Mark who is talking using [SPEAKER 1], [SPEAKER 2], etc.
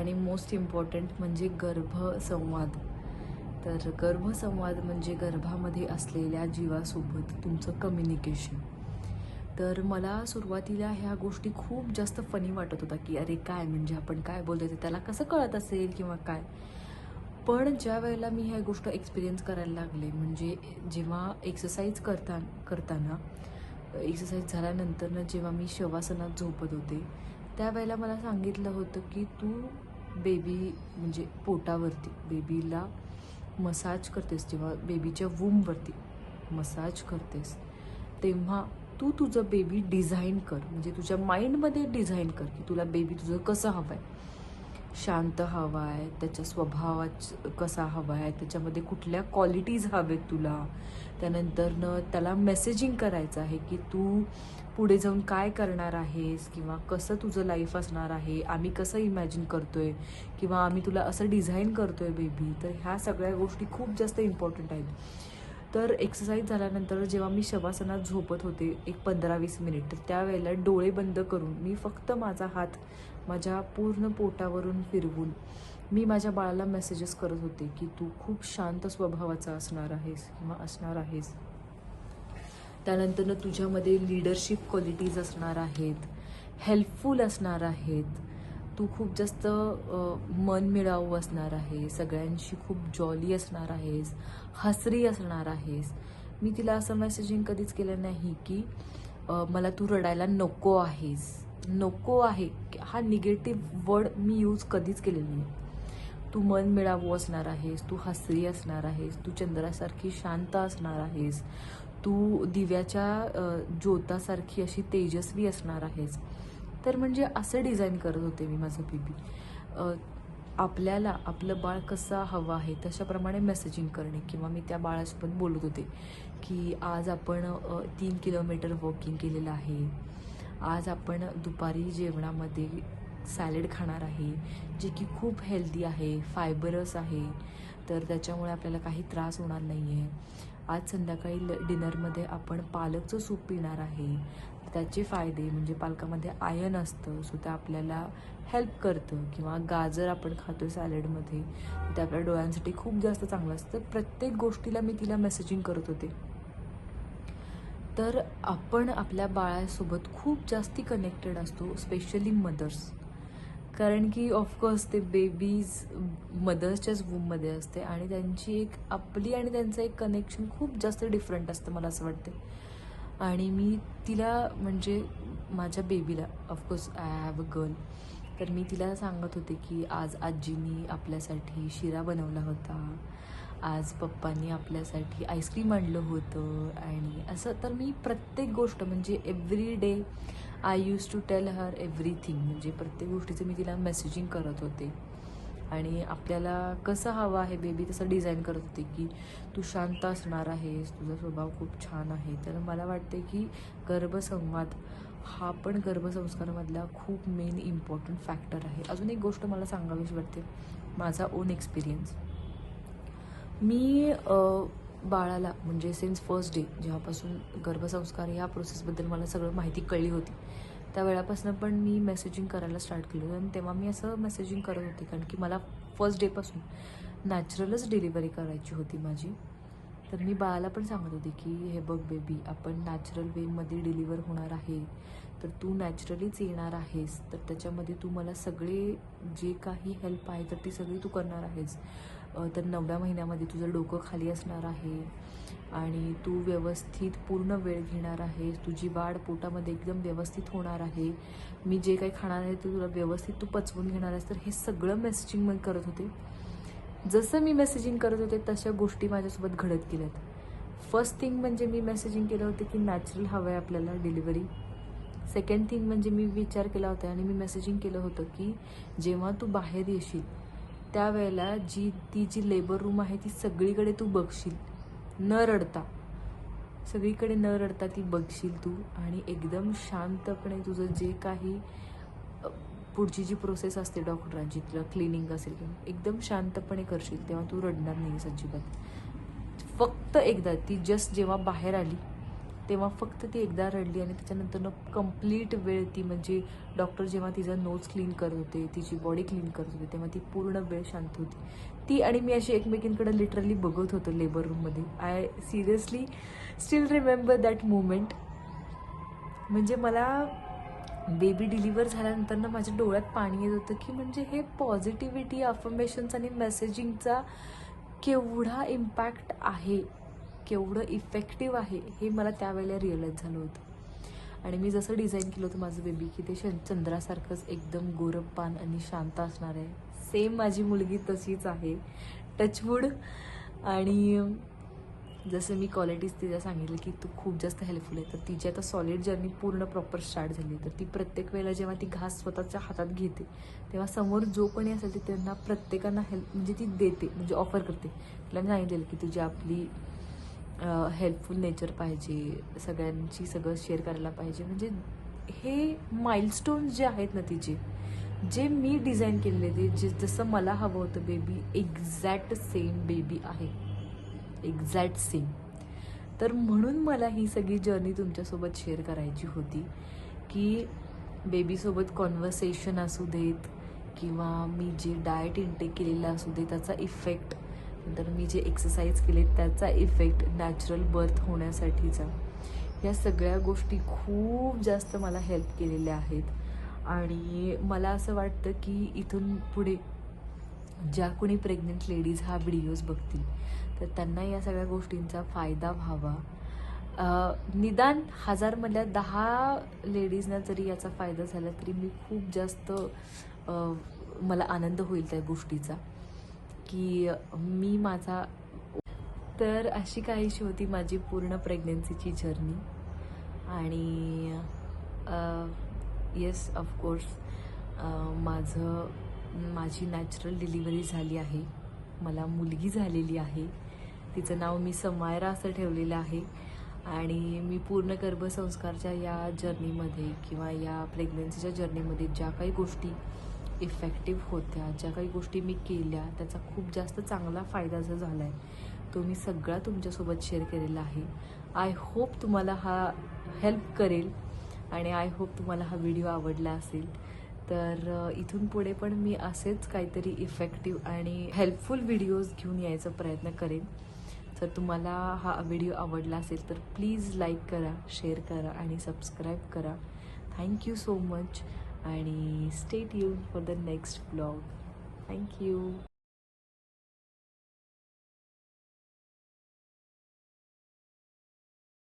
[SPEAKER 1] आणि most important म्हणजे गर्भसंवाद. तर गर्भसंवाद म्हणजे गर्भामध्ये असलेल्या जीवासोबत तुमचं कम्युनिकेशन. तर मला सुरुवातीला ह्या गोष्टी खूप जास्त फनी वाटत होता की अरे काय म्हणजे आपण काय बोलतोय ते त्याला कसं कळत असेल किंवा काय. पण ज्या वेळेला मी ह्या गोष्ट एक्सपिरियन्स करायला लागले, म्हणजे जेव्हा एक्सरसाइज करताना एक्सरसाइज झाल्यानंतरनं जेव्हा मी शवासनात झोपत होते, त्यावेळेला मला सांगितलं होतं की तू बेबी म्हणजे पोटावरती बेबीला मसाज करतेस, जेव्हा बेबीच्या वूमवरती मसाज करतेस तेव्हा तू तुझं बेबी डिझाईन कर, म्हणजे तुझ्या माइंडमध्ये डिझाईन कर की तुला बेबी तुझं कसं हवं आहे. शांत हवा आहे, त्याच्या स्वभावाच कसा हवा आहे, त्याच्यामध्ये कुठल्या क्वालिटीज हवेत तुला. त्यानंतरनं त्याला मेसेजिंग करायचं आहे की तू पुढे जाऊन काय करणार आहेस किंवा कसं तुझं लाईफ असणार आहे, आम्ही कसं इमॅजिन करतोय किंवा आम्ही तुला असं डिझाईन करतोय बेबी. तर ह्या सगळ्या गोष्टी खूप जास्त इम्पॉर्टंट आहेत. तर एक्सरसाइज झाल्यानंतर जेव्हा मी शवासनात झोपत होते एक 15-20 मिनिट, तर त्यावेळेला डोळे बंद करून मी फक्त माझा हात माझ्या पूर्ण पोटावरून फिरवून मी माझ्या बाळाला मेसेजेस करत होते की तू खूप शांत स्वभावाचा असणार आहेस किंवा असणार आहेस. त्यानंतरनं तुझ्यामध्ये लीडरशिप क्वालिटीज असणार आहेत, हेल्पफुल असणार आहेत, तू खूप जास्त मनमिळावू असणार आहे, सगळ्यांशी खूप जॉली असणार आहेस, हसरी असणार आहेस. मी तिला असं मेसेजिंग कधीच केलं नाही की मला तू रडायला नको आहेस. नको आहे हा निगेटिव्ह वर्ड मी यूज कधीच केलेला नाही. तू मनमिळावू असणार आहेस, तू हसरी असणार आहेस, तू चंद्रासारखी शांत असणार आहेस, तू दिव्याच्या ज्योतासारखी अशी तेजस्वी असणार आहेस. तर म्हणजे असं डिझाईन करत होते मी माझं बेबी. आपल्याला आपलं बाळ कसं हवं आहे तशाप्रमाणे मेसेजिंग करणे. किंवा मी त्या बाळासोबत बोलत होते की आज आपण 3 किलोमीटर वॉकिंग केलेलं आहे, आज आपण दुपारी जेवणामध्ये सॅलड खाणार आहे जे की खूप हेल्दी आहे, फायबरस आहे, तर त्याच्यामुळे आपल्याला काही त्रास होणार नाही आहे. आज संध्याकाळी डिनरमध्ये आपण पालकचं सूप पिणार आहे, त्याचे फायदे म्हणजे पालकामध्ये आयर्न असतं, सो ते आपल्याला हेल्प करतं. किंवा गाजर आपण खातो सॅलडमध्ये, ते आपल्या डोळ्यांसाठी खूप जास्त चांगलं असतं. प्रत्येक गोष्टीला मी तिला मेसेजिंग करत होते. तर आपण आपल्या बाळासोबत खूप जास्ती कनेक्टेड असतो, स्पेशली मदर्स. कारण की ऑफकोर्स ते बेबीज मदर्सच्याच वूममध्ये असते आणि त्यांची एक आपली आणि त्यांचं एक कनेक्शन खूप जास्त डिफरंट असतं मला असं वाटते. आणि मी तिला म्हणजे माझ्या बेबीला of course I have a girl, तर मी तिला सांगत होते की आज आजीनी आपल्यासाठी शिरा बनवला होता, आज पप्पांनी आपल्यासाठी आईस्क्रीम आणलं होतं. आणि असं तर मी प्रत्येक गोष्ट म्हणजे every day I used to tell her everything, म्हणजे प्रत्येक गोष्टीचं मी तिला मेसेजिंग करत होते. आणि आपल्याला कसं हवं आहे बेबी तसं डिझाईन करत होते की तू शांत असणार आहेस, तुझा स्वभाव खूप छान आहे. तर मला वाटते की गर्भसंवाद हा पण गर्भसंस्कारामधला खूप मेन इम्पॉर्टंट फॅक्टर आहे. अजून एक गोष्ट मला सांगावीशी वाटते, माझा ओन एक्सपिरियन्स. मी बाळाला म्हणजे सिन्स फर्स्ट डे जेव्हापासून गर्भसंस्कार ह्या प्रोसेसबद्दल मला सगळं माहिती कळली होती, त्या वेळापासून पण मी मेसेजिंग करायला स्टार्ट केलं. आणि तेव्हा मी असं मेसेजिंग करत होते कारण की मला फर्स्ट डेपासून नॅचरलच डिलिव्हरी करायची होती माझी. तर मी बाळाला पण सांगत होते की हे बघ बेबी, आपण नॅचरल वेमध्ये डिलिव्हर होणार आहे, तर तू नॅचरलीच येणार आहेस, तर त्याच्यामध्ये तू मला सगळे जे काही हेल्प आहे तर ती सगळी तू करणार आहेस. तर 9व्या महिन्यामध्ये तुझं डोकं खाली असणार आहे आणि तू व्यवस्थित पूर्ण वेळ घेणार आहेस, तुझी वाढ पोटामध्ये एकदम व्यवस्थित होणार आहे, मी जे काही खाणार आहे ते तुला व्यवस्थित तू पचवून घेणार आहेस. तर हे सगळं मेसेजिंग मी करत होते. जसं मी मेसेजिंग करत होते तशा गोष्टी माझ्यासोबत घडत गेल्यात. फर्स्ट थिंग म्हणजे मी मेसेजिंग केलं होतं की नॅचरल हवं आहे आपल्याला डिलिव्हरी. सेकंड थिंग म्हणजे मी विचार केला होता आणि मी मेसेजिंग केलं होतं की जेव्हा तू बाहेर येशील त्यावेळेला ती जी लेबर रूम आहे ती सगळीकडे तू बघशील, न रडता, सगळीकडे न रडता ती बघशील तू. आणि एकदम शांतपणे तुझं जे काही पुढची जी प्रोसेस असते डॉक्टरांची, तुला क्लिनिंग असेल किंवा एकदम शांतपणे करशील, तेव्हा तू रडणार नाही अजिबात. फक्त एकदा ती जस्ट जेव्हा बाहेर आली तेव्हा फक्त ती एकदा रडली आणि त्याच्यानंतर कंप्लीट वेळ ती म्हणजे डॉक्टर जेव्हा तिचं नोज क्लीन करत होते, तिची बॉडी क्लीन करत होते, तेव्हा ती पूर्ण वेळ शांत होती. ती आणि मी अशी एकमेकींकडे लिटरली बघत होतो लेबर रूममध्ये. I seriously still remember that moment. म्हणजे मला बेबी डिलिव्हर झाल्यानंतर ना माझ्या डोळ्यात पाणी येत होतं की म्हणजे हे पॉझिटिव्हिटी, अफर्मेशन्स आणि मेसेजिंगचा केवढा इम्पॅक्ट आहे, केवढं इफेक्टिव्ह आहे, हे मला त्यावेळेला रिअलाईज झालं होतं. आणि मी जसं डिझाईन केलं होतं माझं बेबी की ते चंद्रासारखंच एकदम गोरपान आणि शांत असणार आहे, सेम माझी मुलगी तशीच आहे, टचवूड. आणि जसं मी क्वालिटीज तिला सांगितलं की तू खूप जास्त हेल्पफुल आहे, तर तिची आता सॉलिड जर्नी पूर्ण प्रॉपर स्टार्ट झाली. तर ती प्रत्येक वेळेला जेव्हा ती घास स्वतःच्या हातात घेते तेव्हा समोर जो कोणी असेल ते त्यांना प्रत्येकांना हेल्प म्हणजे ती देते, म्हणजे ऑफर करते. तिला मी सांगितलेलं की तुझी आपली हेल्पफुल नेचर पाहिजे, सगळ्यांची सगळं शेअर करायला पाहिजे. म्हणजे हे माइलस्टोन्स जे आहेत ना तिचे, जे मी डिझाईन केलेले ते जसं मला हवं होतं बेबी, एक्झॅक्ट सेम बेबी आहे, एक्झॅक्ट सेम. तर म्हणून मला ही सगळी जर्नी तुमच्यासोबत शेअर करायची होती की बेबीसोबत कॉन्व्हर्सेशन असू देत किंवा मी जे डाएट इनटेक केलेलं असू दे त्याचा इफेक्ट, नंतर मी जे एक्सरसाइज केले त्याचा इफेक्ट, नॅचरल बर्थ होण्यासाठीचा, या सगळ्या गोष्टी खूप जास्त मला हेल्प केलेल्या आहेत. आणि मला असं वाटतं की इथून पुढे ज्या कोणी प्रेग्नंट लेडीज हा व्हिडिओज बघतील तर त्यांना या सगळ्या गोष्टींचा फायदा व्हावा. निदान 1000मधल्या 10 लेडीजना जरी याचा फायदा झाला तरी मी खूप जास्त मला आनंद होईल त्या गोष्टीचा की मी माझा. तर अशी काहीशी होती माझी पूर्ण प्रेग्नन्सीची जर्नी. आणि येस ऑफकोर्स माझी नॅचरल डिलिव्हरी झाली आहे, मला मुलगी झालेली आहे, तिचं नाव मी समायरा असं ठेवलेलं आहे. आणि मी पूर्ण गर्भसंस्कारच्या या जर्नीमध्ये किंवा या प्रेग्नन्सीच्या जर्नीमध्ये ज्या काही गोष्टी इफेक्टिव्ह होत्या, ज्या काही गोष्टी मी केल्या, त्याचा खूप जास्त चांगला फायदा जो झाला आहे तो मी सगळा तुमच्यासोबत शेअर केलेला आहे. आय होप तुम्हाला हा हेल्प करेल आणि आय होप तुम्हाला हा व्हिडिओ आवडला असेल. तर इथून पुढे पण मी असेच काहीतरी इफेक्टिव्ह आणि हेल्पफुल व्हिडिओज घेऊन यायचा प्रयत्न करेन. जर तुम्हाला हा व्हिडिओ आवडला असेल तर प्लीज लाईक करा, शेअर करा आणि सबस्क्राईब करा. थँक्यू सो मच आणि stay tuned for the next blog. Thank you.